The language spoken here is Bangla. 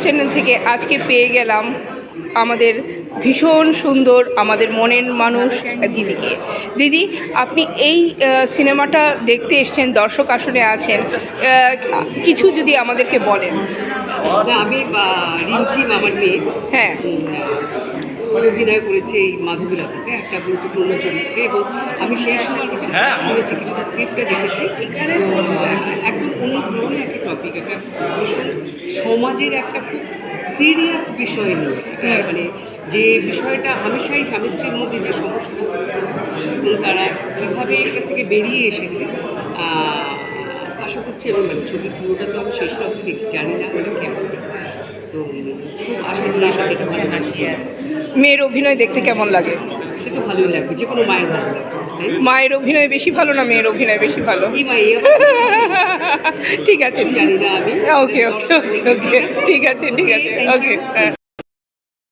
চ্যানেল থেকে আজকে পেয়ে গেলাম আমাদের ভীষণ সুন্দর আমাদের মনের মানুষ দিদিকে। দিদি, আপনি এই সিনেমাটা দেখতে এসছেন, দর্শক আসনে আছেন, কিছু যদি আমাদেরকে বলেন। না, আমি রিমঝিম আমার মেয়ে, হ্যাঁ, অভিনয় করেছে এই মাধবীলতাতে একটা গুরুত্বপূর্ণ চরিত্রে, এবং আমি সেই সময় কিছু শুনেছি, কিছুটা স্ক্রিপ্টে দেখেছি। এখানে একদম অন্য ধরনের একটা টপিক, একটা ভীষণ সমাজের একটা খুব সিরিয়াস বিষয় নিয়ে, মানে যে বিষয়টা হামেশাই স্বামী স্ত্রীর মধ্যে যে সমস্যাটা এবং তারা কীভাবে এটা থেকে বেরিয়ে এসেছে। আশা করছি, এবং মানে ছবির পুরোটা তো আমি শেষটা অবধি জানি না ওটা কেমন, তো খুব আশা করি এসেছে এটা ভালো ছবি। মেয়ের অভিনয় দেখতে কেমন লাগে? সে তো ভালোই লাগবে, যে কোনো মায়ের ভালো লাগবে। মায়ের অভিনয় বেশি ভালো না মেয়ের অভিনয় বেশি ভালো? এই মা, এই ঠিক আছে, জানি না আমি। ওকে ওকে ওকে ওকে, ঠিক আছে ঠিক আছে, ওকে।